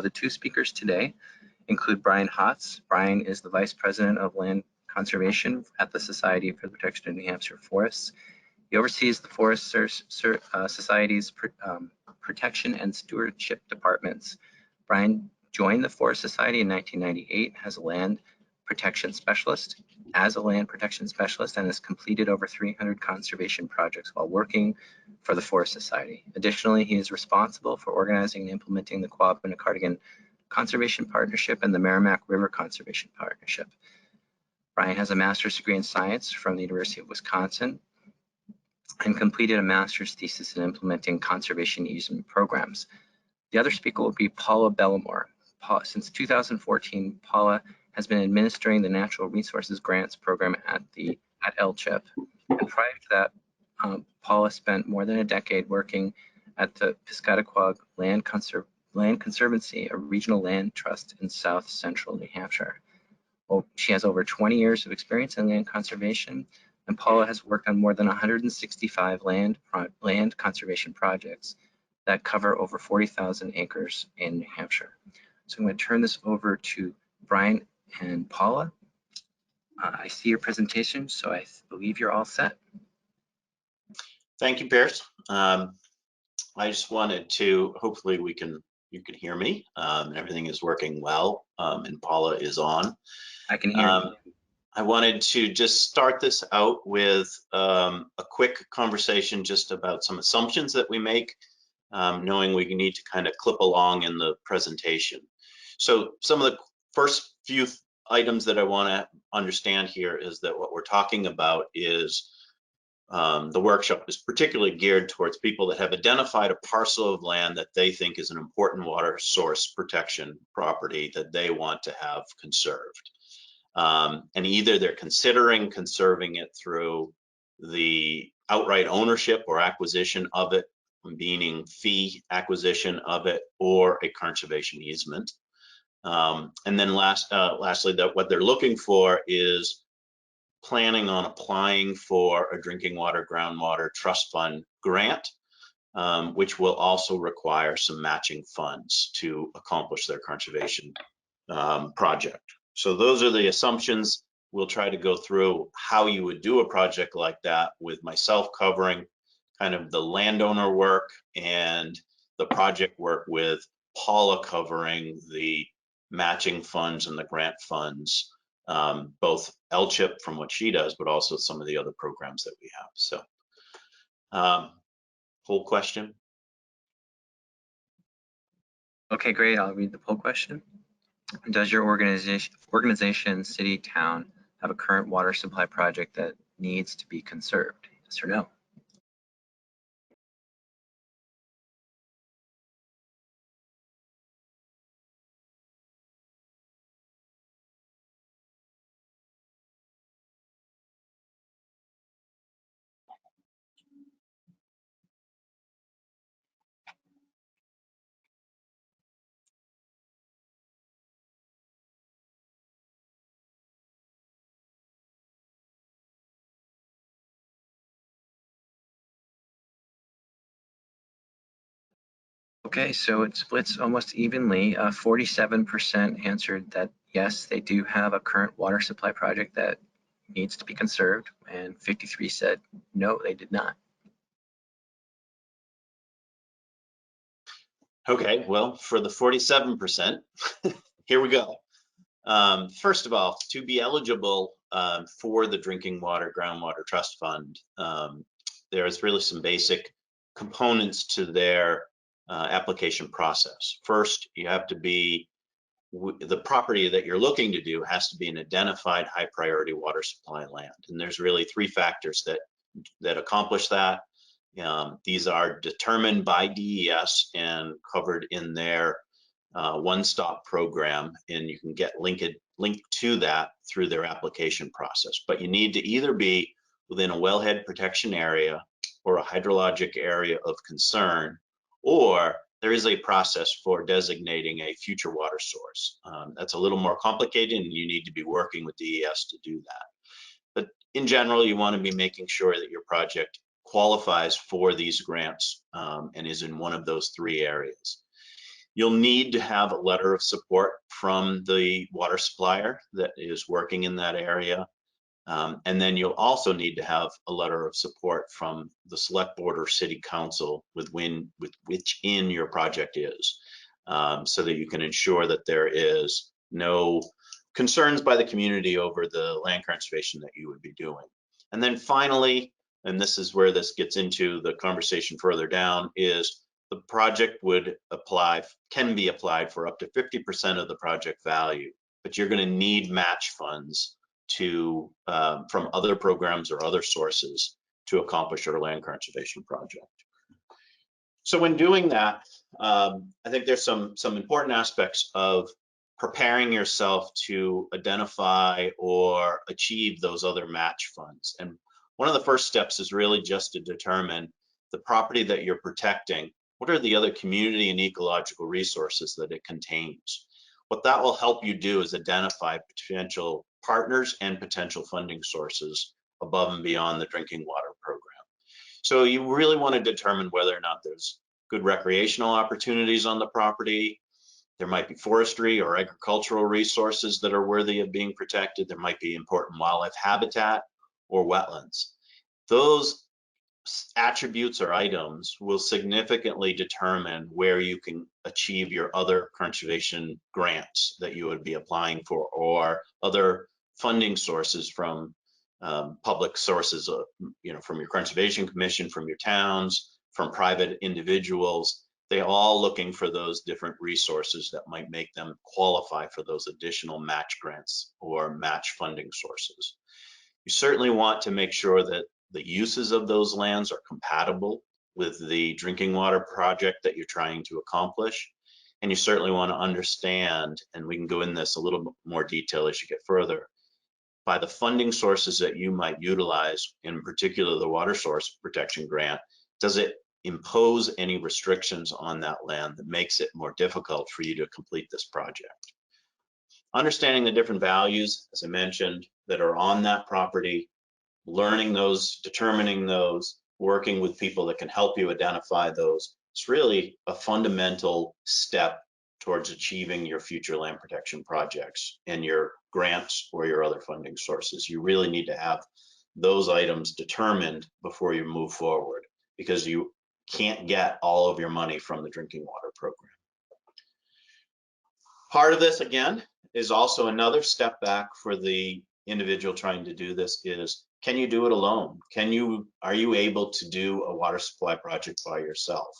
The two speakers today include Brian Hotz. Brian is the Vice President of Land Conservation at the Society for the Protection of New Hampshire Forests. He oversees the Forest Society's protection and stewardship departments. Brian joined the Forest Society in 1998 as a land protection specialist, and has completed over 300 conservation projects while working for the Forest Society. Additionally, he is responsible for organizing and implementing the Quabbin-Cardigan Conservation Partnership and the Merrimack River Conservation Partnership. Brian has a master's degree in science from the University of Wisconsin and completed a master's thesis in implementing conservation easement programs. The other speaker will be Paula Bellemore. Since 2014, Paula has been administering the Natural Resources Grants Program at LCHIP. And prior to that, Paula spent more than a decade working at the Piscataquag Land Conservancy, a regional land trust in south central New Hampshire. She has over 20 years of experience in land conservation, and Paula has worked on more than 165 land conservation projects that cover over 40,000 acres in New Hampshire. So I'm going to turn this over to Brian and Paula. I see your presentation, so I believe you're all set. Thank you, Pierce. I just wanted to, hopefully you can hear me, and everything is working well, and Paula is on. I can hear you. I wanted to just start this out with a quick conversation just about some assumptions that we make, knowing we need to kind of clip along in the presentation. So some of the first few items that I want to understand here is that what we're talking about is the workshop is particularly geared towards people that have identified a parcel of land that they think is an important water source protection property that they want to have conserved. And either they're considering conserving it through the outright ownership or acquisition of it, meaning fee acquisition of it, or a conservation easement. And then lastly, that what they're looking for is planning on applying for a drinking water, groundwater trust fund grant, which will also require some matching funds to accomplish their conservation project. So those are the assumptions. We'll try to go through how you would do a project like that, with myself covering kind of the landowner work and the project work, with Paula covering the matching funds and the grant funds, both LCHIP from what she does, but also some of the other programs that we have. So full question. Okay, great. I'll read the poll question. Does your organization, city, town have a current water supply project that needs to be conserved? Yes or no? Okay, so it splits almost evenly. 47% answered that yes, they do have a current water supply project that needs to be conserved, and 53 said no, they did not. Okay, well, for the 47%, here we go. First of all, to be eligible for the Drinking Water Groundwater Trust Fund, there's really some basic components to their application process. First, you have to be, the property that you're looking to do has to be an identified high priority water supply land. And there's really three factors that accomplish that. These are determined by DES and covered in their one-stop program, and you can get linked to that through their application process. But you need to either be within a wellhead protection area or a hydrologic area of concern, or there is a process for designating a future water source. That's a little more complicated, and you need to be working with DES to do that. But in general, you want to be making sure that your project qualifies for these grants and is in one of those three areas. You'll need to have a letter of support from the water supplier that is working in that area. And then you'll also need to have a letter of support from the select board or city council with which in your project is, so that you can ensure that there is no concerns by the community over the land conservation that you would be doing. And then finally, and this is where this gets into the conversation further down, is the project can be applied for up to 50% of the project value, but you're going to need match funds from other programs or other sources to accomplish your land conservation project. So when doing that, I think there's some important aspects of preparing yourself to identify or achieve those other match funds. And one of the first steps is really just to determine the property that you're protecting. What are the other community and ecological resources that it contains? What that will help you do is identify potential partners and potential funding sources above and beyond the drinking water program. So you really want to determine whether or not there's good recreational opportunities on the property. There might be forestry or agricultural resources that are worthy of being protected. There might be important wildlife habitat or wetlands. Those attributes or items will significantly determine where you can achieve your other conservation grants that you would be applying for, or other funding sources from public sources, from your conservation commission, from your towns, from private individuals. They all looking for those different resources that might make them qualify for those additional match grants or match funding sources. You certainly want to make sure that the uses of those lands are compatible with the drinking water project that you're trying to accomplish. And you certainly want to understand, and we can go in this a little bit more detail as you get further, by the funding sources that you might utilize, in particular the water source protection grant, does it impose any restrictions on that land that makes it more difficult for you to complete this project? Understanding the different values, as I mentioned, that are on that property, learning those, determining those, working with people that can help you identify those. It's really a fundamental step towards achieving your future land protection projects and your grants or your other funding sources. You really need to have those items determined before you move forward, because you can't get all of your money from the drinking water program. Part of this, again, is also another step back for the individual trying to do this is, can you do it alone? Are you able to do a water supply project by yourself?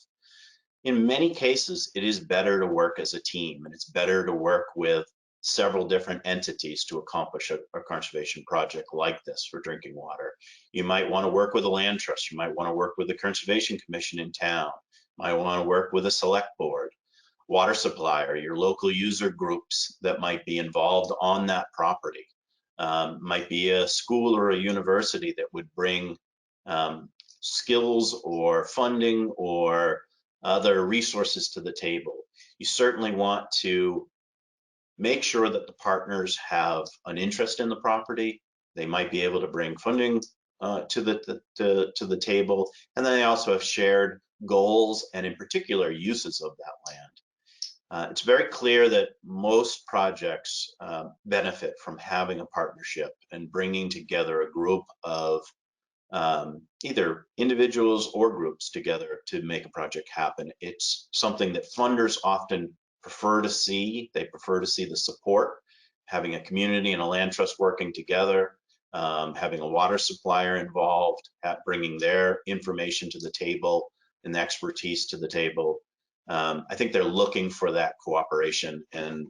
In many cases, it is better to work as a team, and it's better to work with several different entities to accomplish a conservation project like this for drinking water. You might want to work with a land trust. You might want to work with the Conservation Commission in town. You might want to work with a select board, water supplier, your local user groups that might be involved on that property. Might be a school or a university that would bring skills or funding or other resources to the table. You certainly want to make sure that the partners have an interest in the property. They might be able to bring funding to the table, and then they also have shared goals and in particular uses of that land. It's very clear that most projects benefit from having a partnership and bringing together a group of either individuals or groups together to make a project happen. It's something that funders often prefer to see. They prefer to see the support, having a community and a land trust working together, having a water supplier involved, bringing their information to the table and the expertise to the table. I think they're looking for that cooperation and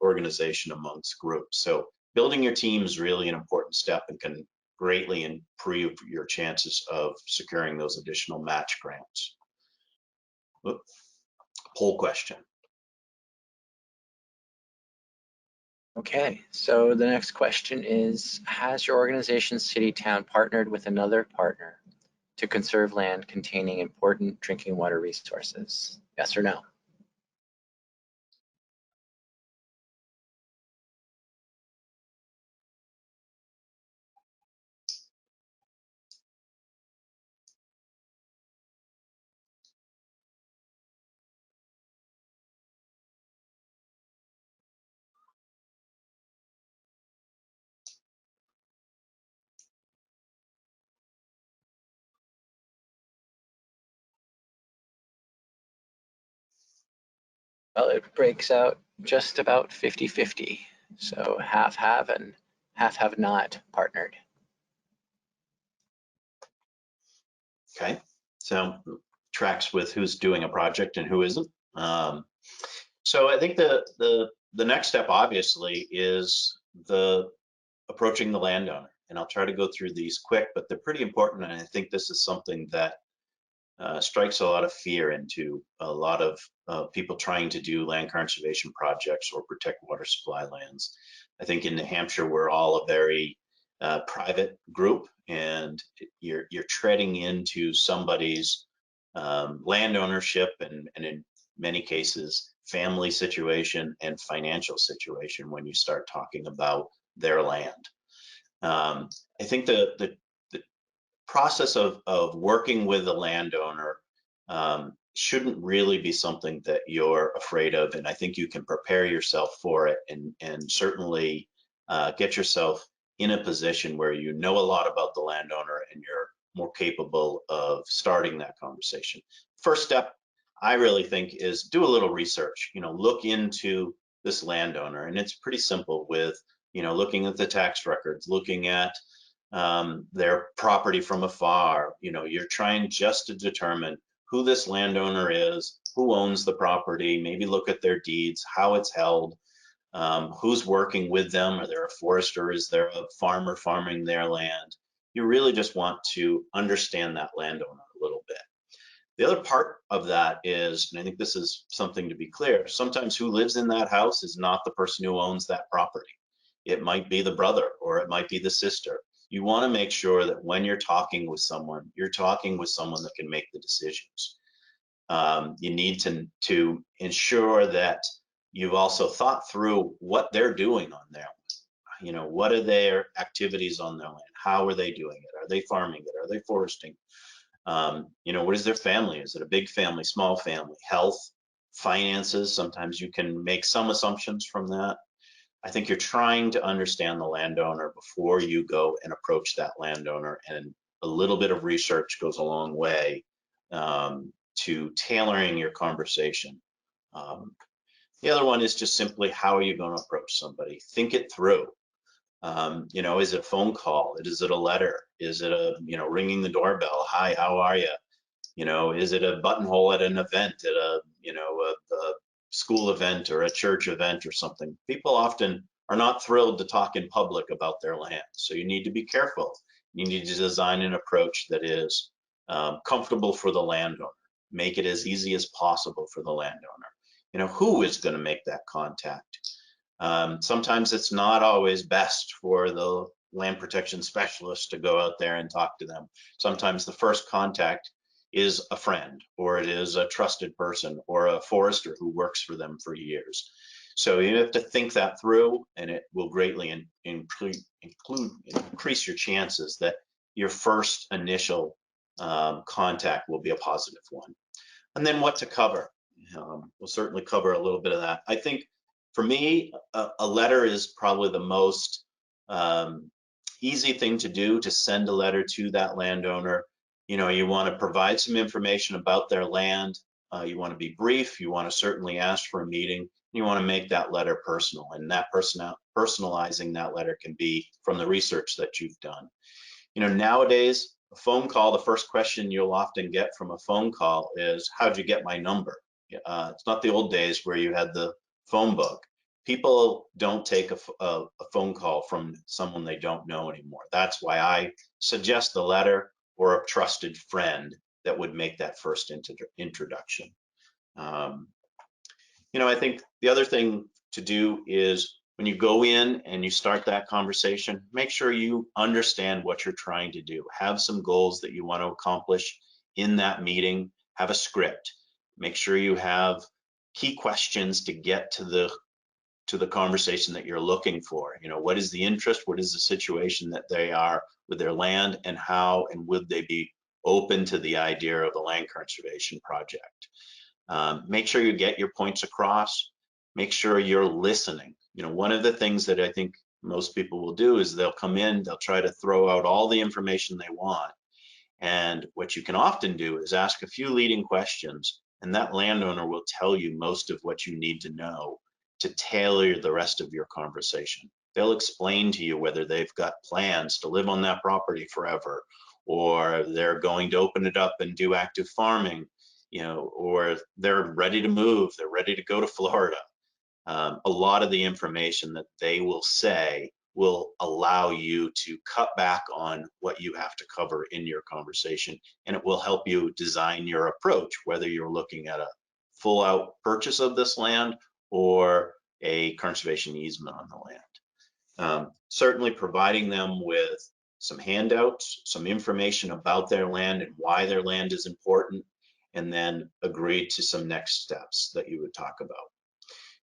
organization amongst groups. So building your team is really an important step and can greatly improve your chances of securing those additional match grants. Poll question. Okay, so the next question is, has your organization, city, town partnered with another partner to conserve land containing important drinking water resources? Yes or no? Well, it breaks out just about 50-50. So half have and half have not partnered. Okay, so tracks with who's doing a project and who isn't. So I think the next step obviously is the approaching the landowner, and I'll try to go through these quick, but they're pretty important, and I think this is something that strikes a lot of fear into a lot of people trying to do land conservation projects or protect water supply lands. I think in New Hampshire, we're all a very private group, and you're treading into somebody's land ownership and in many cases family situation and financial situation when you start talking about their land. I think the process of working with a landowner shouldn't really be something that you're afraid of, and I think you can prepare yourself for it and certainly get yourself in a position where you know a lot about the landowner and you're more capable of starting that conversation. First step, I really think, is do a little research. Look into this landowner, and it's pretty simple with looking at the tax records, looking at their property from afar. You're trying just to determine who this landowner is, who owns the property, maybe look at their deeds, how it's held, who's working with them. Are there a forester? Is there a farmer farming their land? You really just want to understand that landowner a little bit. The other part of that is, and I think this is something to be clear, sometimes who lives in that house is not the person who owns that property. It might be the brother or it might be the sister. You want to make sure that when you're talking with someone, you're talking with someone that can make the decisions. You need to ensure that you've also thought through what they're doing on their land. What are their activities on their land? How are they doing it? Are they farming it? Are they foresting? What is their family? Is it a big family, small family? Health, finances. Sometimes you can make some assumptions from that. I think you're trying to understand the landowner before you go and approach that landowner, and a little bit of research goes a long way to tailoring your conversation. The other one is just simply, how are you going to approach somebody? Think it through. Is it a phone call? Is it a letter? Is it a, ringing the doorbell? Hi, how are you? Is it a buttonhole at an event, at a school event or a church event or something? People often are not thrilled to talk in public about their land. So you need to be careful. You need to design an approach that is comfortable for the landowner. Make it as easy as possible for the landowner. Who is going to make that contact? Sometimes it's not always best for the land protection specialist to go out there and talk to them. Sometimes the first contact is a friend, or it is a trusted person, or a forester who works for them for years. So you have to think that through, and it will greatly increase your chances that your first initial contact will be a positive one. And then what to cover. We'll certainly cover a little bit of that. I think for me, a letter is probably the most easy thing to do, to send a letter to that landowner. You want to provide some information about their land. You want to be brief. You want to certainly ask for a meeting. You want to make that letter personal, and that personalizing that letter can be from the research that you've done. Nowadays, a phone call, the first question you'll often get from a phone call is, how'd you get my number? It's not the old days where you had the phone book. People don't take a phone call from someone they don't know anymore. That's why I suggest the letter or a trusted friend that would make that first introduction. I think the other thing to do is, when you go in and you start that conversation, make sure you understand what you're trying to do. Have some goals that you want to accomplish in that meeting. Have a script. Make sure you have key questions to get to the conversation that you're looking for. What is the interest? What is the situation that they are with their land, and how and would they be open to the idea of a land conservation project? Make sure you get your points across. Make sure you're listening. One of the things that I think most people will do is they'll come in, they'll try to throw out all the information they want. And what you can often do is ask a few leading questions And that landowner will tell you most of what you need to know to tailor the rest of your conversation. They'll explain to you whether they've got plans to live on that property forever, or they're going to open it up and do active farming, you know, or they're ready to move, they're ready to go to Florida. A lot of the information that they will say will allow you to cut back on what you have to cover in your conversation, and it will help you design your approach, whether you're looking at a full out purchase of this land or a conservation easement on the land. Certainly providing them with some handouts, some information about their land and why their land is important, and then agree to some next steps that you would talk about.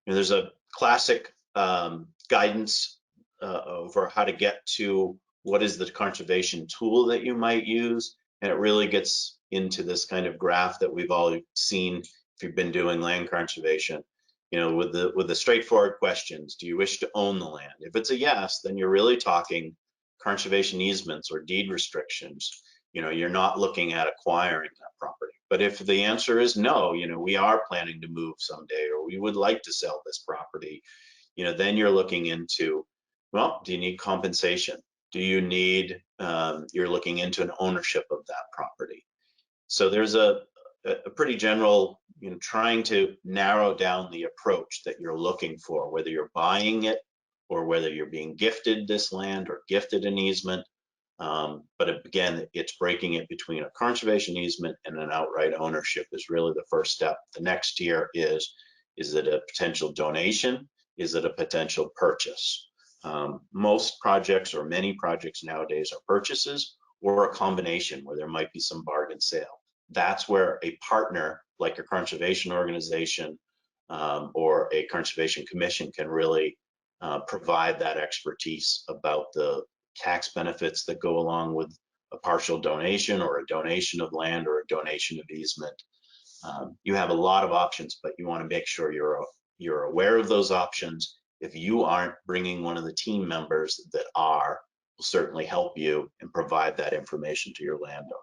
You know, there's a classic guidance over how to get to what is the conservation tool that you might use, and it really gets into this kind of graph that we've all seen if you've been doing land conservation. You know, with the straightforward questions: do you wish to own the land? If it's a yes, then you're really talking conservation easements or deed restrictions. You know, you're not looking at acquiring that property. But if the answer is no, you know, we are planning to move someday, or we would like to sell this property, you know, then you're looking into, well, do you need compensation? Do you need, you're looking into an ownership of that property. So there's a pretty general, you know, trying to narrow down the approach that you're looking for, whether you're buying it or whether you're being gifted this land or gifted an easement. But again, it's breaking it between a conservation easement and an outright ownership is really the first step. The next tier is it a potential donation? Is it a potential purchase? Most projects, or many projects nowadays, are purchases or a combination where there might be some bargain sale. That's where a partner like a conservation organization or a conservation commission can really provide that expertise about the tax benefits that go along with a partial donation or a donation of land or a donation of easement. You have a lot of options, but you want to make sure you're aware of those options. If you aren't, bringing one of the team members that are will certainly help you and provide that information to your landowner.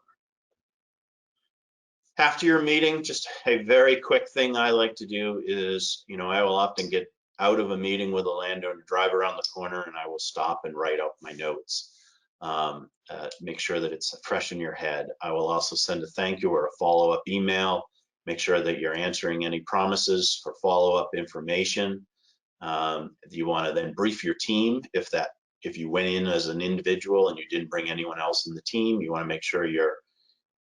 After your meeting, just a very quick thing I like to do is, you know, I will often get out of a meeting with a landowner, drive around the corner, and I will stop and write out my notes. Make sure that it's fresh in your head. I will also send a thank you or a follow-up email. Make sure that you're answering any promises for follow-up information. You want to then brief your team if you went in as an individual and you didn't bring anyone else in the team. You want to make sure you're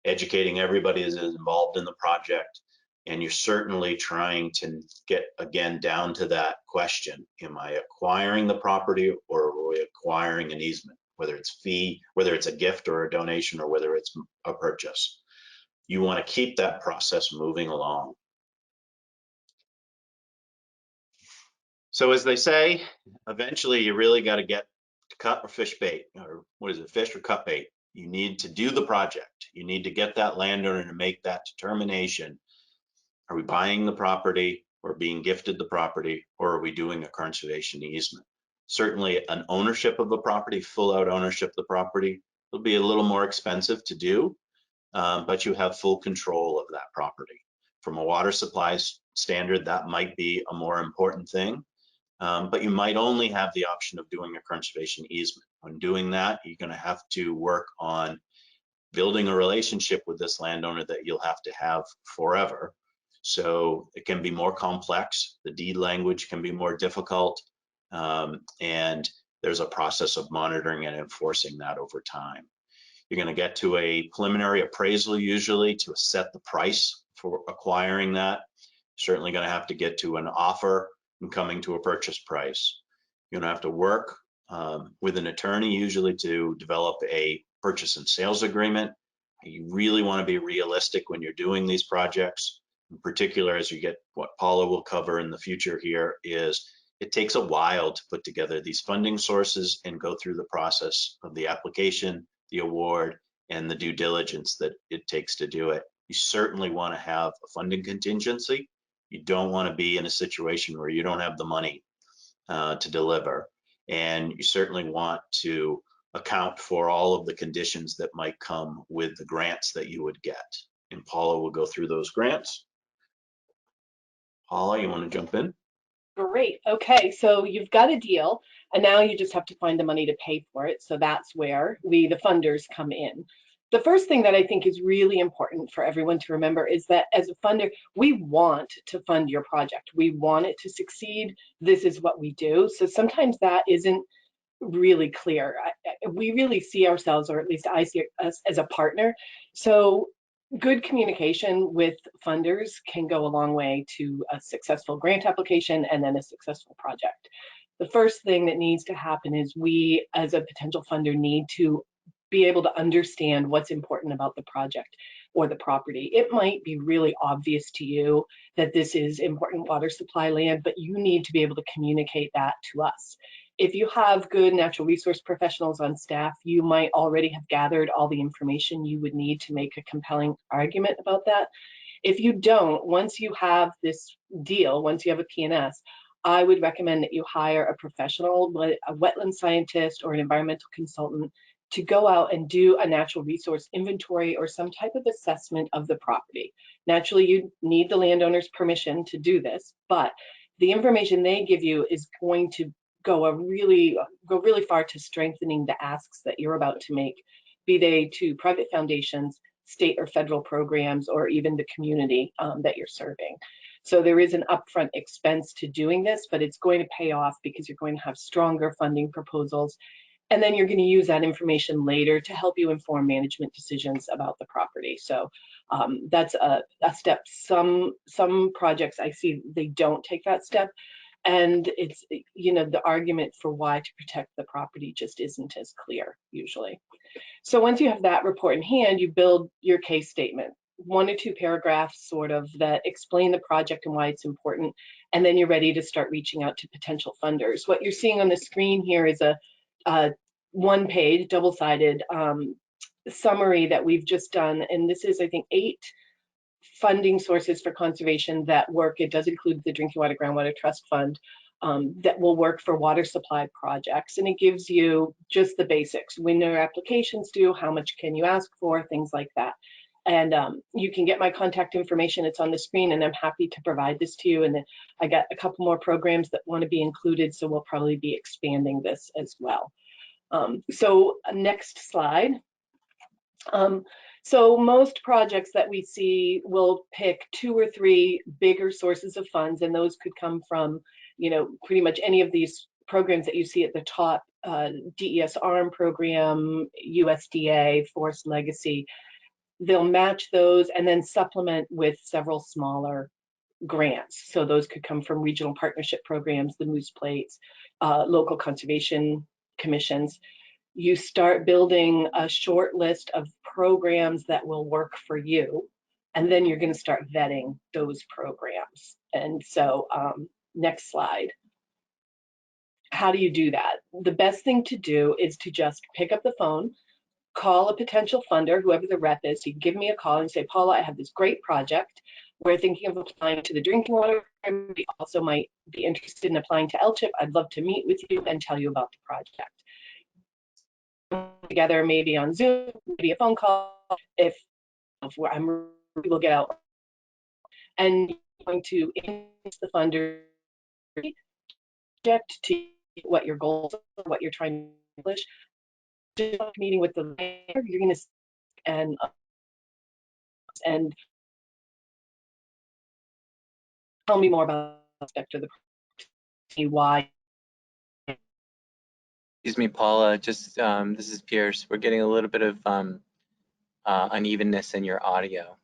educating everybody that is involved in the project, and you're certainly trying to get again down to that question: am I acquiring the property or are we acquiring an easement? Whether it's fee, whether it's a gift or a donation, or whether it's a purchase. You want to keep that process moving along. So as they say, eventually you really got to get to cut or fish bait, or what is it, fish or cut bait. You need to do the project. You need to get that landowner to make that determination. Are we buying the property or being gifted the property, or are we doing a conservation easement? Certainly an ownership of the property, full out ownership of the property, will be a little more expensive to do, but you have full control of that property. From a water supply standard, that might be a more important thing, but you might only have the option of doing a conservation easement. When doing that, you're going to have to work on building a relationship with this landowner that you'll have to have forever. So it can be more complex. The deed language can be more difficult. And there's a process of monitoring and enforcing that over time. You're going to get to a preliminary appraisal usually to set the price for acquiring that. Certainly going to have to get to an offer and coming to a purchase price. You're going to have to work with an attorney usually to develop a purchase and sales agreement. You really want to be realistic when you're doing these projects. In particular, as you get what Paula will cover in the future here, is it takes a while to put together these funding sources and go through the process of the application, the award, and the due diligence that it takes to do it. You certainly want to have a funding contingency. You don't want to be in a situation where you don't have the money to deliver. And you certainly want to account for all of the conditions that might come with the grants that you would get. And Paula will go through those grants. Paula, you want to jump in? Great. Okay, so you've got a deal, and now you just have to find the money to pay for it. So that's where we, the funders, come in. The first thing that I think is really important for everyone to remember is that as a funder, we want to fund your project. We want it to succeed. This is what we do. So sometimes that isn't really clear. We really see ourselves, or at least I see us as a partner. So good communication with funders can go a long way to a successful grant application and then a successful project. The first thing that needs to happen is we, as a potential funder, need to be able to understand what's important about the project or the property. It might be really obvious to you that this is important water supply land, but you need to be able to communicate that to us. If you have good natural resource professionals on staff, you might already have gathered all the information you would need to make a compelling argument about that. If you don't, once you have this deal, once you have a P&S, I would recommend that you hire a professional, a wetland scientist or an environmental consultant, to go out and do a natural resource inventory or some type of assessment of the property. Naturally, you need the landowner's permission to do this, but the information they give you is going to go really far to strengthening the asks that you're about to make, be they to private foundations, state or federal programs, or even the community that you're serving. So there is an upfront expense to doing this, but it's going to pay off because you're going to have stronger funding proposals. And then you're going to use that information later to help you inform management decisions about the property. So that's a step. Some projects I see, they don't take that step. And it's, you know, the argument for why to protect the property just isn't as clear usually. So once you have that report in hand, you build your case statement, 1 or 2 paragraphs sort of that explain the project and why it's important. And then you're ready to start reaching out to potential funders. What you're seeing on the screen here is a 1-page double-sided summary that we've just done. And this is, I think, 8 funding sources for conservation that work. It does include the Drinking Water Groundwater Trust Fund that will work for water supply projects. And it gives you just the basics. When your applications due, how much can you ask for, things like that. And you can get my contact information. It's on the screen, and I'm happy to provide this to you. And then I got a couple more programs that want to be included, so we'll probably be expanding this as well. So next slide. So most projects that we see will pick 2 or 3 bigger sources of funds, and those could come from, you know, pretty much any of these programs that you see at the top, DES ARM program, USDA, Forest Legacy. They'll match those and then supplement with several smaller grants. So those could come from regional partnership programs, the Moose Plates, local conservation commissions. You start building a short list of programs that will work for you, and then you're going to start vetting those programs. And so next slide. How do you do that? The best thing to do is to just pick up the phone, call a potential funder, whoever the rep is. You can give me a call and say, Paula, I have this great project. We're thinking of applying to the drinking water. We also might be interested in applying to LCHIP. I'd love to meet with you and tell you about the project. Together, maybe on Zoom, maybe a phone call. If we'll get out, and you're going to introduce the funder project to what your goals are, what you're trying to accomplish. Just meeting with the landowner, you're going to and tell me more about the aspect of the project, why. Excuse me, Paula, just this is Pierce. We're getting a little bit of unevenness in your audio.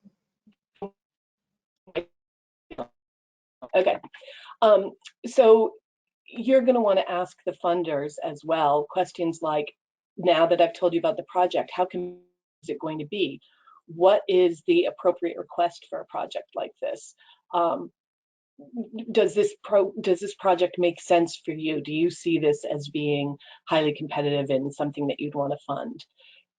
Okay, so you're going to want to ask the funders as well questions like, now that I've told you about the project, how is it going to be? What is the appropriate request for a project like this? Does this project make sense for you? Do you see this as being highly competitive and something that you'd want to fund?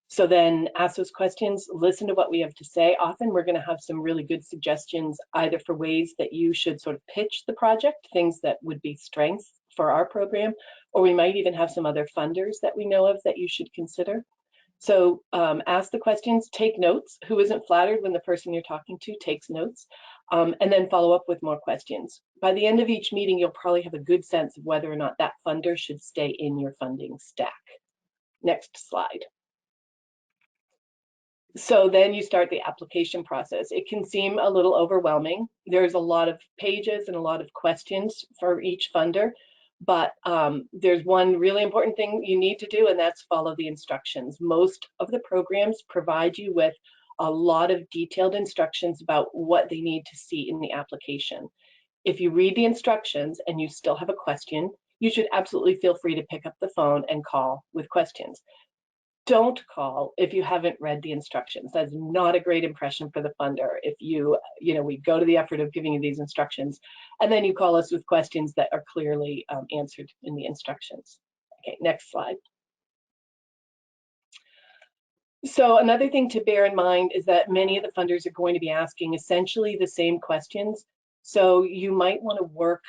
So then ask those questions, listen to what we have to say. Often we're going to have some really good suggestions, either for ways that you should sort of pitch the project, things that would be strengths for our program, or we might even have some other funders that we know of that you should consider. So ask the questions, take notes. Who isn't flattered when the person you're talking to takes notes? and then follow up with more questions. By the end of each meeting, you'll probably have a good sense of whether or not that funder should stay in your funding stack. Next slide. So then you start the application process. It can seem a little overwhelming. There's a lot of pages and a lot of questions for each funder, but there's one really important thing you need to do, and that's follow the instructions. Most of the programs provide you with a lot of detailed instructions about what they need to see in the application. If you read the instructions and you still have a question, you should absolutely feel free to pick up the phone and call with questions. Don't call if you haven't read the instructions. That's not a great impression for the funder. If we go to the effort of giving you these instructions, and then you call us with questions that are clearly answered in the instructions. Okay, next slide. So another thing to bear in mind is that many of the funders are going to be asking essentially the same questions. So you might want to work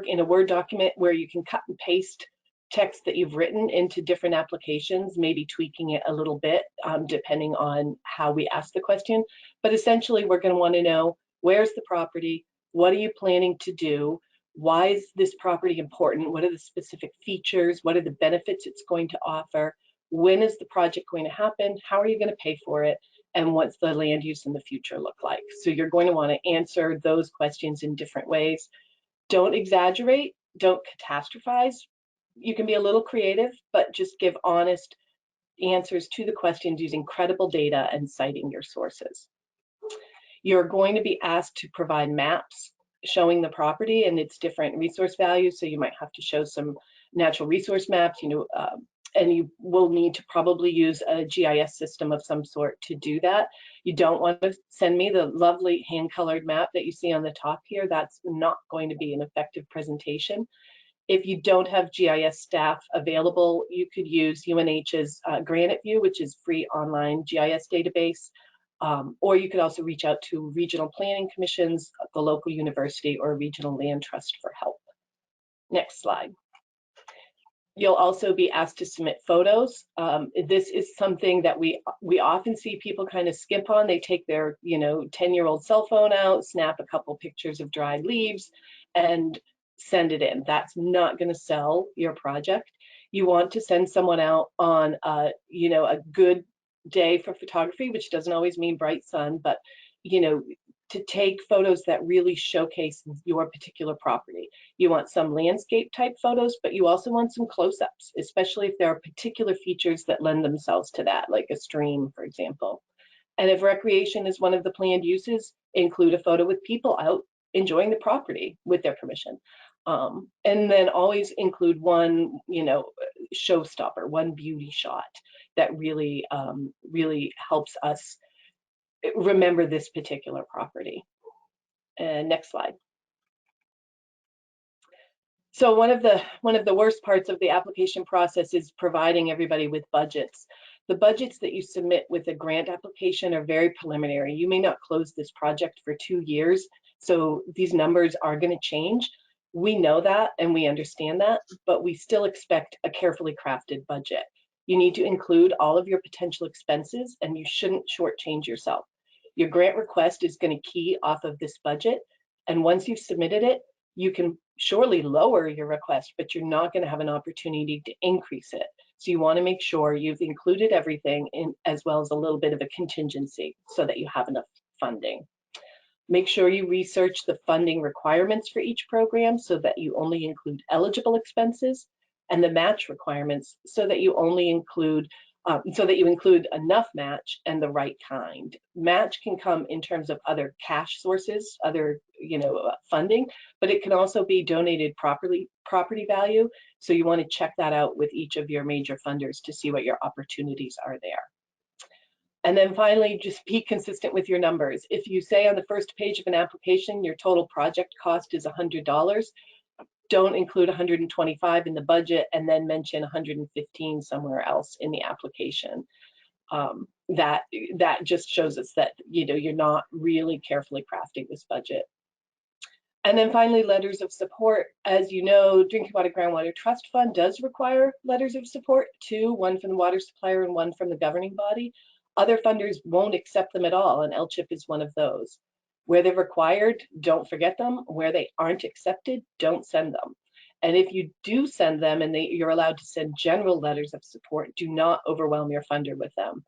in a Word document where you can cut and paste text that you've written into different applications, maybe tweaking it a little bit depending on how we ask the question. But essentially, we're going to want to know, where's the property? What are you planning to do? Why is this property important? What are the specific features? What are the benefits it's going to offer? When is the project going to happen? How are you going to pay for it? And what's the land use in the future look like? So you're going to want to answer those questions in different ways. Don't exaggerate, don't catastrophize. You can be a little creative, but just give honest answers to the questions using credible data and citing your sources. You're going to be asked to provide maps showing the property and its different resource values. So you might have to show some natural resource maps, and you will need to probably use a GIS system of some sort to do that. You don't want to send me the lovely hand-colored map that you see on the top here. That's not going to be an effective presentation. If you don't have GIS staff available, you could use UNH's Granite View, which is free online GIS database, or you could also reach out to regional planning commissions, the local university, or regional land trust for help. Next slide. You'll also be asked to submit photos. This is something that we often see people kind of skip on. They take their 10-year-old cell phone out, snap a couple pictures of dried leaves, and send it in. That's not going to sell your project. You want to send someone out on a good day for photography, which doesn't always mean bright sun, but to take photos that really showcase your particular property. You want some landscape type photos, but you also want some close-ups, especially if there are particular features that lend themselves to that, like a stream, for example. And if recreation is one of the planned uses, include a photo with people out enjoying the property with their permission. And then always include one, showstopper, one beauty shot that really, really helps us remember this particular property. And next slide. So one of the worst parts of the application process is providing everybody with budgets. The budgets that you submit with a grant application are very preliminary. You may not close this project for 2 years, so these numbers are going to change. We know that and we understand that, but we still expect a carefully crafted budget. You need to include all of your potential expenses, and you shouldn't shortchange yourself. Your grant request is going to key off of this budget, and once you've submitted it, you can surely lower your request, but you're not going to have an opportunity to increase it. So you want to make sure you've included everything in, as well as a little bit of a contingency so that you have enough funding. Make sure you research the funding requirements for each program so that you only include eligible expenses, and the match requirements so that you only include enough match and the right kind. Match can come in terms of other cash sources, other funding, but it can also be donated property value. So you want to check that out with each of your major funders to see what your opportunities are there. And then finally, just be consistent with your numbers. If you say on the first page of an application your total project cost is $100, don't include 125 in the budget and then mention 115 somewhere else in the application. That just shows us that you're not really carefully crafting this budget. And then finally, letters of support. As you know, Drinking Water Groundwater Trust Fund does require letters of support, one from the water supplier and one from the governing body. Other funders won't accept them at all, and LCHIP is one of those. Where they're required, don't forget them. Where they aren't accepted, don't send them. And if you do send them and you're allowed to send general letters of support, do not overwhelm your funder with them.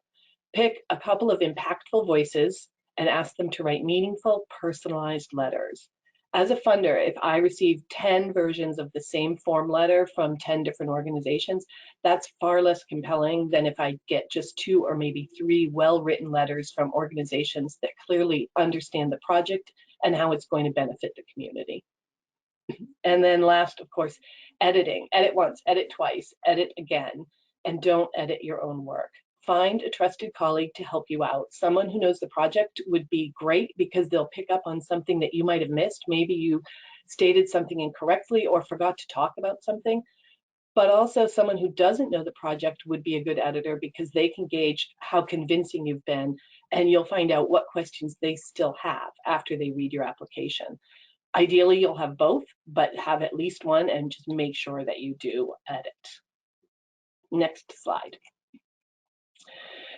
Pick a couple of impactful voices and ask them to write meaningful, personalized letters. As a funder, if I receive 10 versions of the same form letter from 10 different organizations, that's far less compelling than if I get just 2 or maybe 3 well-written letters from organizations that clearly understand the project and how it's going to benefit the community. And then last, of course, editing. Edit once, edit twice, edit again, and don't edit your own work. Find a trusted colleague to help you out. Someone who knows the project would be great because they'll pick up on something that you might have missed. Maybe you stated something incorrectly or forgot to talk about something. But also someone who doesn't know the project would be a good editor because they can gauge how convincing you've been, and you'll find out what questions they still have after they read your application. Ideally, you'll have both, but have at least one and just make sure that you do edit. Next slide.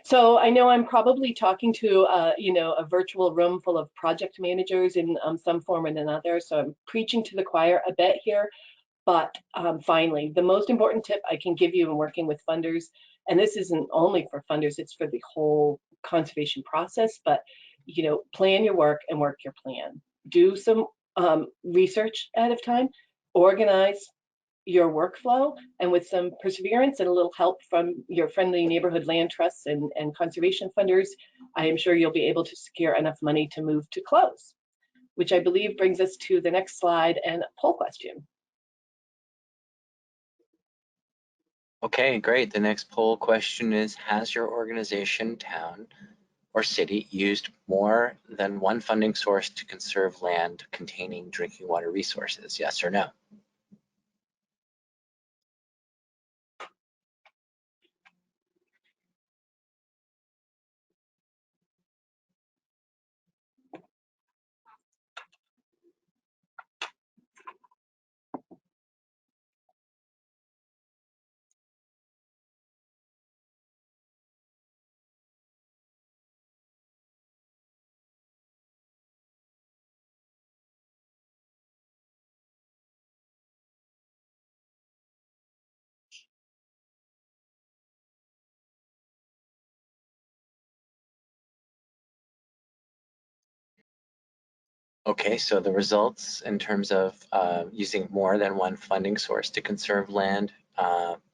So I know I'm probably talking to a virtual room full of project managers in some form or another, so I'm preaching to the choir a bit here. But finally, the most important tip I can give you in working with funders, and this isn't only for funders, it's for the whole conservation process, but plan your work and work your plan. Do some research ahead of time, organize your workflow, and with some perseverance and a little help from your friendly neighborhood land trusts and conservation funders, I am sure you'll be able to secure enough money to move to close, which I believe brings us to the next slide and a poll question. Okay, great. The next poll question is, has your organization, town, or city used more than one funding source to conserve land containing drinking water resources? Yes or no? Okay, so the results in terms of using more than one funding source to conserve land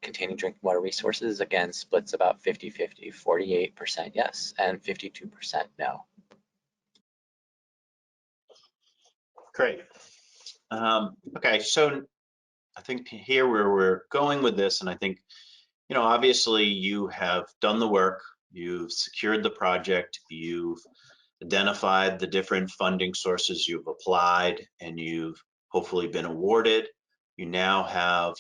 containing drinking water resources, again, splits about 50-50, 48% yes and 52% no. Great. Okay, so I think here where we're going with this, and I think, obviously you have done the work, you've secured the project, you've identified the different funding sources, you've applied, and you've hopefully been awarded. You now have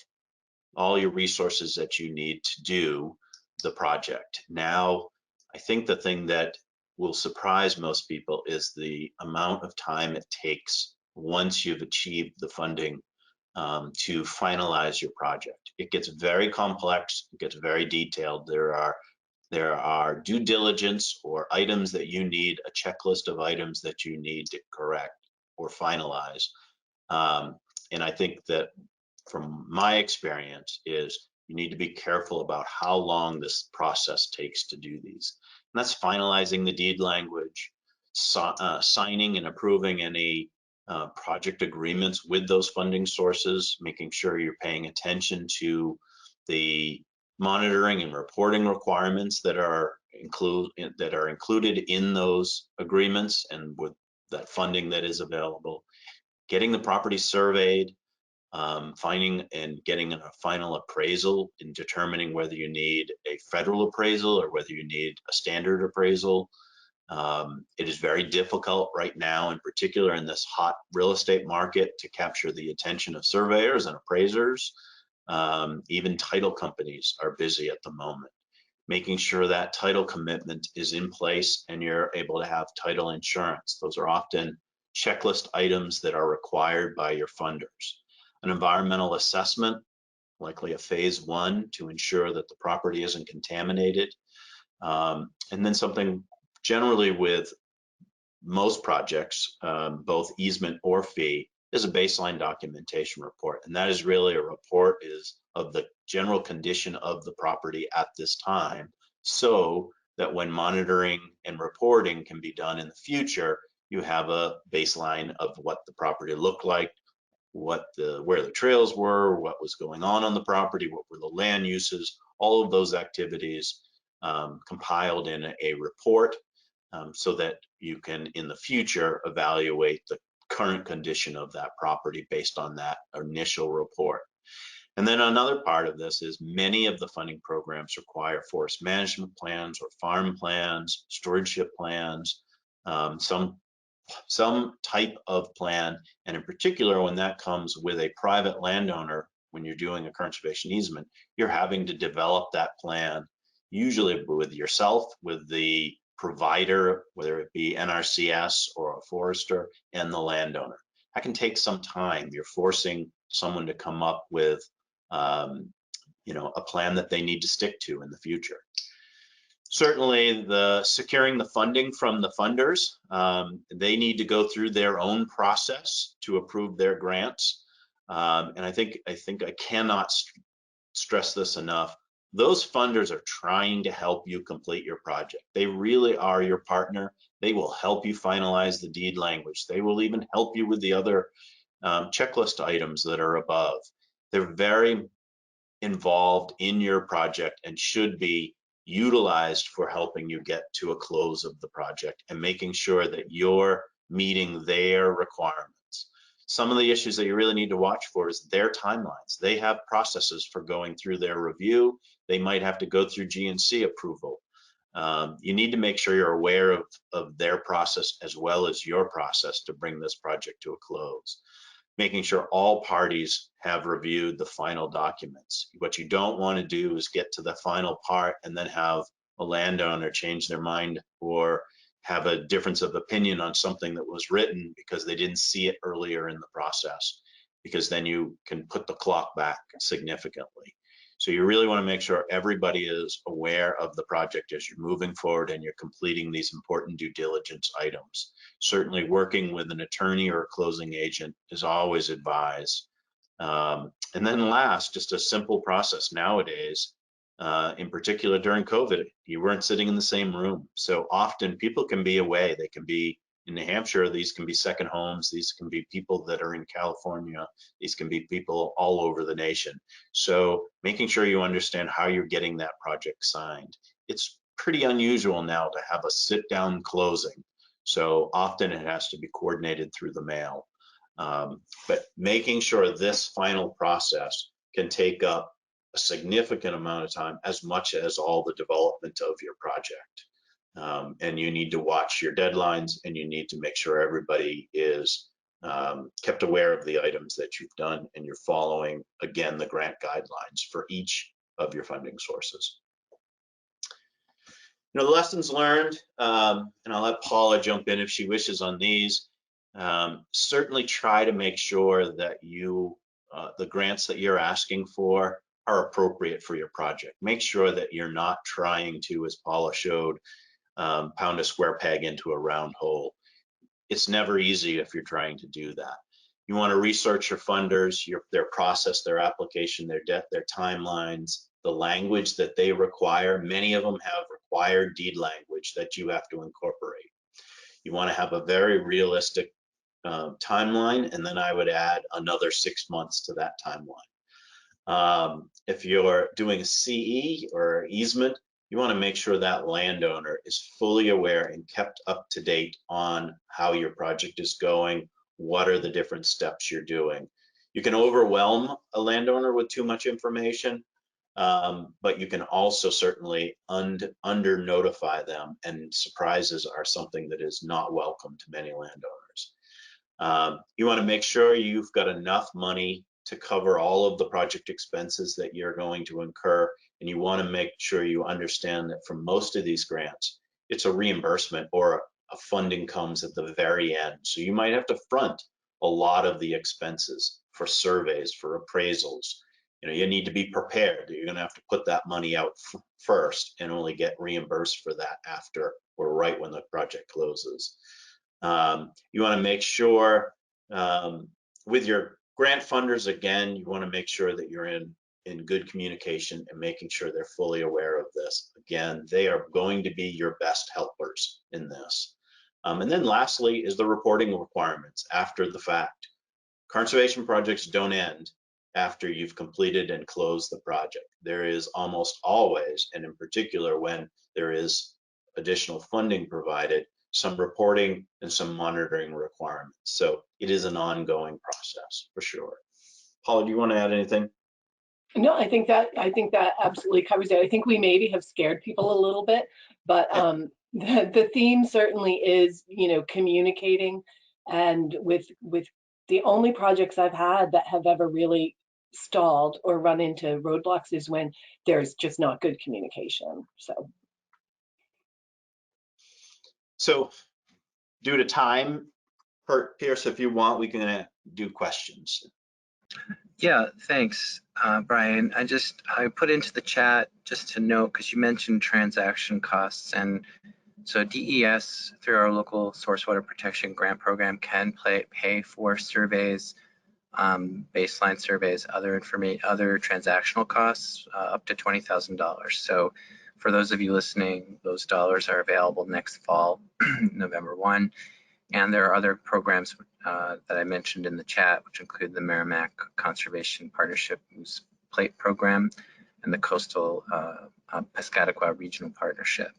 all your resources that you need to do the project. Now, I think the thing that will surprise most people is the amount of time it takes once you've achieved the funding to finalize your project. It gets very complex, it gets very detailed. There are due diligence or items that you need, a checklist of items that you need to correct or finalize. And I think that from my experience is you need to be careful about how long this process takes to do these. And that's finalizing the deed language, signing and approving any project agreements with those funding sources, making sure you're paying attention to the monitoring and reporting requirements that are included in those agreements and with that funding that is available, getting the property surveyed, finding and getting a final appraisal and determining whether you need a federal appraisal or whether you need a standard appraisal. It is very difficult right now, in particular in this hot real estate market, to capture the attention of surveyors and appraisers. Even title companies are busy at the moment. Making sure that title commitment is in place and you're able to have title insurance. Those are often checklist items that are required by your funders. An environmental assessment, likely a phase 1, to ensure that the property isn't contaminated. And then something generally with most projects, both easement or fee, is a baseline documentation report. And that is really a report of the general condition of the property at this time, so that when monitoring and reporting can be done in the future, you have a baseline of what the property looked like, where the trails were, what was going on the property, what were the land uses, all of those activities compiled in a report, so that you can in the future evaluate the current condition of that property based on that initial report. And then another part of this is many of the funding programs require forest management plans or farm plans, stewardship plans, some type of plan. And in particular, when that comes with a private landowner, when you're doing a conservation easement, you're having to develop that plan, usually with yourself, with the provider, whether it be NRCS or a forester, and the landowner. That can take some time. You're forcing someone to come up with a plan that they need to stick to in the future. Certainly, securing the funding from the funders, they need to go through their own process to approve their grants. And I think I cannot stress this enough. Those funders are trying to help you complete your project. They really are your partner. They will help you finalize the deed language. They will even help you with the other checklist items that are above. They're very involved in your project and should be utilized for helping you get to a close of the project and making sure that you're meeting their requirements. Some of the issues that you really need to watch for is their timelines. They have processes for going through their review. They might have to go through GNC approval. You need to make sure you're aware of their process as well as your process to bring this project to a close. Making sure all parties have reviewed the final documents. What you don't want to do is get to the final part and then have a landowner change their mind or have a difference of opinion on something that was written because they didn't see it earlier in the process, because then you can put the clock back significantly. So you really want to make sure everybody is aware of the project as you're moving forward and you're completing these important due diligence items. Certainly working with an attorney or a closing agent is always advised. And then last, just a simple process nowadays, in particular during COVID, you weren't sitting in the same room. So often people can be away. They can be in New Hampshire, these can be second homes. These can be people that are in California. These can be people all over the nation. So making sure you understand how you're getting that project signed. It's pretty unusual now to have a sit-down closing. So often it has to be coordinated through the mail. But making sure this final process can take up a significant amount of time, as much as all the development of your project. And you need to watch your deadlines, and you need to make sure everybody is kept aware of the items that you've done, and you're following, again, the grant guidelines for each of your funding sources. The lessons learned, and I'll let Paula jump in if she wishes on these. Certainly try to make sure that the grants that you're asking for are appropriate for your project. Make sure that you're not trying to, as Paula showed, pound a square peg into a round hole. It's never easy if you're trying to do that. You want to research your funders, their process, their application, their timelines, the language that they require. Many of them have required deed language that you have to incorporate. You want to have a very realistic timeline, and then I would add another 6 months to that timeline. If you're doing a CE or easement, you want to make sure that landowner is fully aware and kept up to date on how your project is going, what are the different steps you're doing. You can overwhelm a landowner with too much information, but you can also certainly under notify them, and surprises are something that is not welcome to many landowners. You want to make sure you've got enough money to cover all of the project expenses that you're going to incur, and you want to make sure you understand that for most of these grants, it's a reimbursement or a funding comes at the very end. So you might have to front a lot of the expenses for surveys, for appraisals. You need to be prepared that you're going to have to put that money out first and only get reimbursed for that after or right when the project closes. You want to make sure with your grant funders, again, you want to make sure that you're in good communication and making sure they're fully aware of this. Again, they are going to be your best helpers in this. And then lastly is the reporting requirements after the fact. Conservation projects don't end after you've completed and closed the project. There is almost always, and in particular when there is additional funding provided, some reporting and some monitoring requirements. So it is an ongoing process for sure. Paula, do you want to add anything? No, I think that absolutely covers it. I think we maybe have scared people a little bit, but the theme certainly is, you know, communicating. And with the only projects I've had that have ever really stalled or run into roadblocks is when there's just not good communication. So due to time, Pierce, if you want, we can do questions. Yeah, thanks, Brian. I put into the chat just to note, because you mentioned transaction costs, and so DES through our local source water protection grant program can pay for surveys, baseline surveys, other transactional costs up to $20,000. So for those of you listening, those dollars are available next fall, November 1. And there are other programs that I mentioned in the chat, which include the Merrimack Conservation Partnership Moose Plate Program and the Coastal Piscataqua Regional Partnership.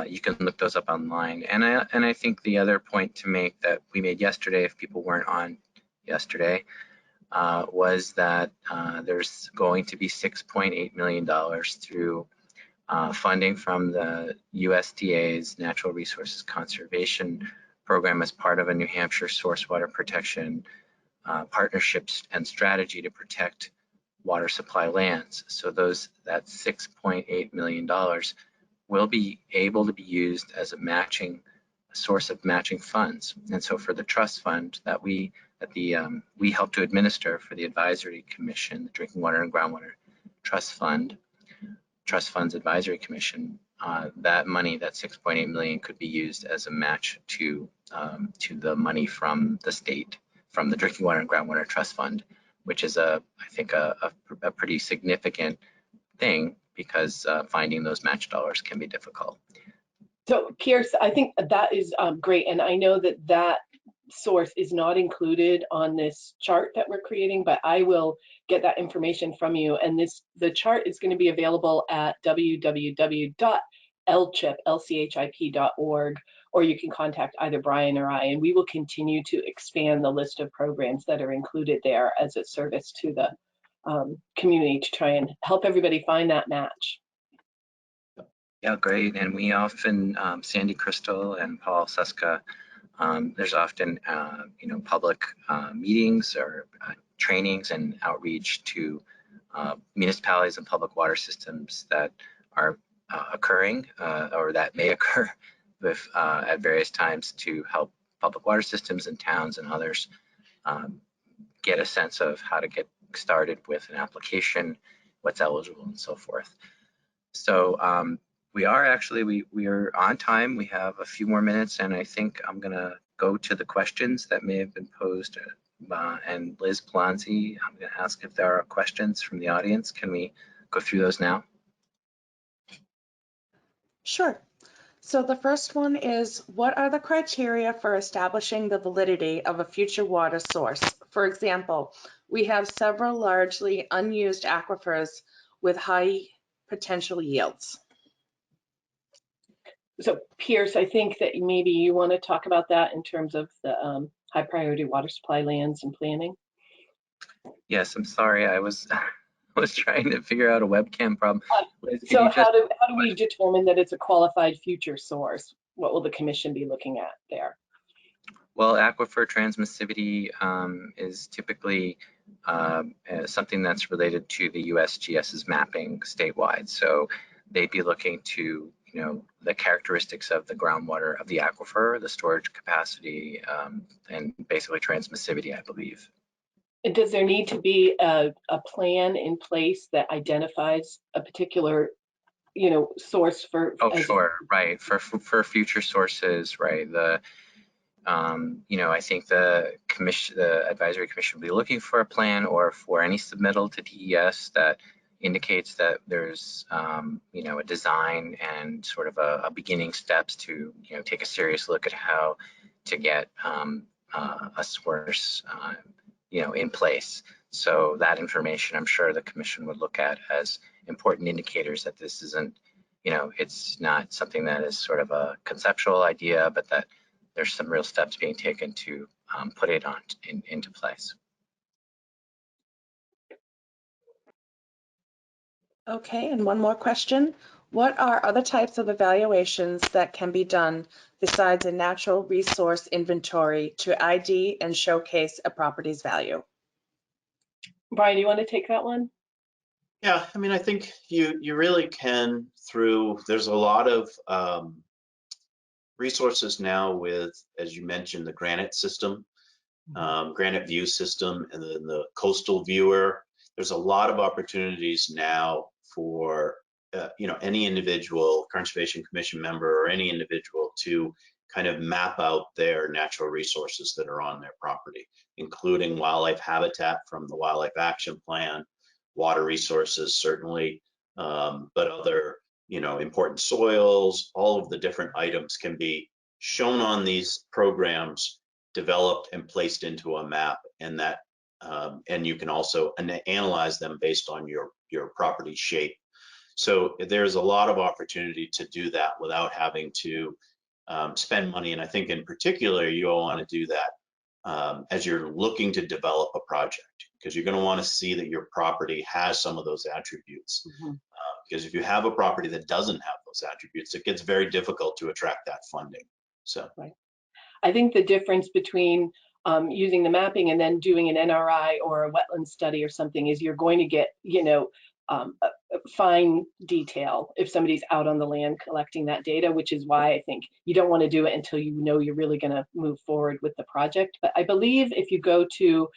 You can look those up online. And I think the other point to make that we made yesterday, if people weren't on yesterday, was that there's going to be $6.8 million through funding from the USDA's Natural Resources Conservation Program as part of a New Hampshire source water protection partnerships and strategy to protect water supply lands. So that $6.8 million will be able to be used as a source of matching funds. And so for the trust fund that we help to administer for the Advisory Commission, the Drinking Water and Groundwater Trust Funds Advisory Commission, that money, that 6.8 million, could be used as a match to the money from the state, from the Drinking Water and Groundwater Trust Fund, which is I think a pretty significant thing, because finding those match dollars can be difficult. So Pierce, I think that is great, and I know that source is not included on this chart that we're creating, but I will get that information from you. And the chart is going to be available at www.lchip.org, or you can contact either Brian or I, and we will continue to expand the list of programs that are included there as a service to the community to try and help everybody find that match. Yeah, great. And we often, Sandy Crystal and Paul Suska, there's often, public meetings or trainings and outreach to municipalities and public water systems that are occurring or that may occur at various times, to help public water systems and towns and others get a sense of how to get started with an application, what's eligible, and so forth. So we are on time. We have a few more minutes, and I think I'm going to go to the questions that may have been posed. And Liz Palanzi, I'm going to ask if there are questions from the audience. Can we go through those now? Sure. So the first one is, what are the criteria for establishing the validity of a future water source? For example, we have several largely unused aquifers with high potential yields. So Pierce, I think that maybe you want to talk about that in terms of the high priority water supply lands and planning. Yes, I'm sorry. I was trying to figure out a webcam problem. So how do we determine that it's a qualified future source? What will the commission be looking at there? Well, aquifer transmissivity is typically something that's related to the USGS's mapping statewide. So they'd be looking to, the characteristics of the groundwater, of the aquifer, the storage capacity, and basically transmissivity, I believe. And does there need to be a plan in place that identifies a particular, source for? Oh, sure, right. For future sources, right. You know, I think the advisory commission will be looking for a plan or for any submittal to DES that indicates that there's, you know, a design and sort of a beginning steps to, you know, take a serious look at how to get a source, you know, in place. So that information, I'm sure the commission would look at as important indicators that this isn't, you know, it's not something that is sort of a conceptual idea, but that there's some real steps being taken to put it into place. Okay, and one more question. What are other types of evaluations that can be done besides a natural resource inventory to ID and showcase a property's value? Brian, you want to take that one? Yeah, I mean, I think you really can there's a lot of resources now with, as you mentioned, the Granite system, Granite View system, and then the Coastal Viewer. There's a lot of opportunities now for you know, any individual Conservation Commission member or any individual to kind of map out their natural resources that are on their property, including wildlife habitat from the Wildlife Action Plan, water resources certainly, but other, you know, important soils. All of the different items can be shown on these programs, developed and placed into a map, and that and you can also analyze them based on your property shape. So there's a lot of opportunity to do that without having to spend money. And I think in particular, you'll want to do that as you're looking to develop a project, because you're going to want to see that your property has some of those attributes. Because if you have a property that doesn't have those attributes, it gets very difficult to attract that funding. So right. I think the difference between using the mapping and then doing an NRI or a wetland study or something is you're going to get, you know, a fine detail if somebody's out on the land collecting that data, which is why I think you don't want to do it until you know you're really going to move forward with the project. But I believe if you go to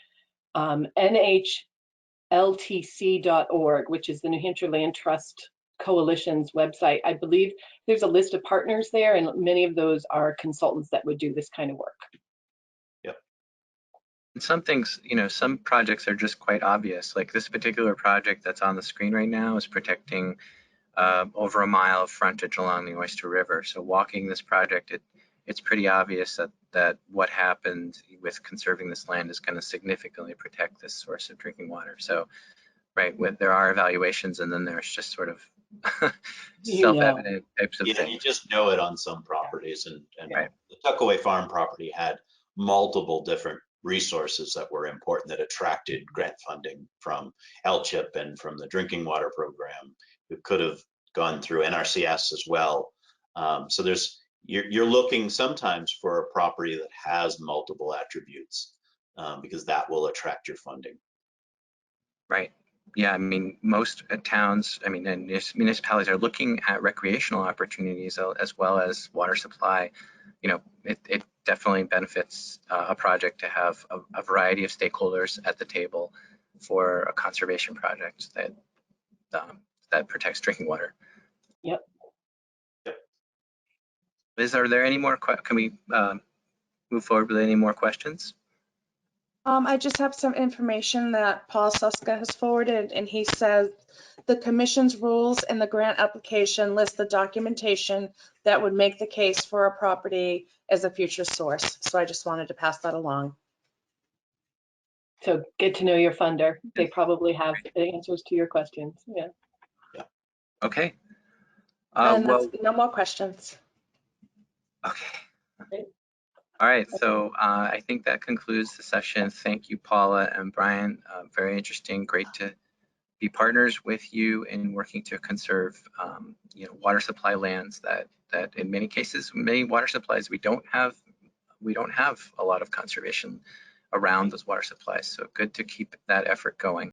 NHLTC.org, which is the New Hampshire Land Trust Coalition's website, I believe there's a list of partners there, and many of those are consultants that would do this kind of work. Yep. And some things, you know, some projects are just quite obvious. Like this particular project that's on the screen right now is protecting over a mile of frontage along the Oyster River. So walking this project, it's pretty obvious that what happened with conserving this land is going to significantly protect this source of drinking water. So, right, there are evaluations, and then there's just sort of self-evident types of things. You just know it on some properties, and right. The Tuckaway Farm property had multiple different resources that were important that attracted grant funding from LCHIP and from the drinking water program. It could have gone through NRCS as well. So you're looking sometimes for a property that has multiple attributes because that will attract your funding. Right. Yeah, I mean, most towns, I mean, and municipalities are looking at recreational opportunities as well as water supply. You know, it definitely benefits a project to have a variety of stakeholders at the table for a conservation project that protects drinking water. Yep. Are there any more? Can we move forward with any more questions? I just have some information that Paul Suska has forwarded, and he says the commission's rules and the grant application list the documentation that would make the case for a property as a future source. So I just wanted to pass that along. So get to know your funder. They probably have the answers to your questions. Yeah. Okay. And well, no more questions. Okay. All right, so I think that concludes the session. Thank you, Paula and Brian. Very interesting. Great to be partners with you in working to conserve, you know, water supply lands that in many cases, many water supplies we don't have a lot of conservation around those water supplies. So good to keep that effort going.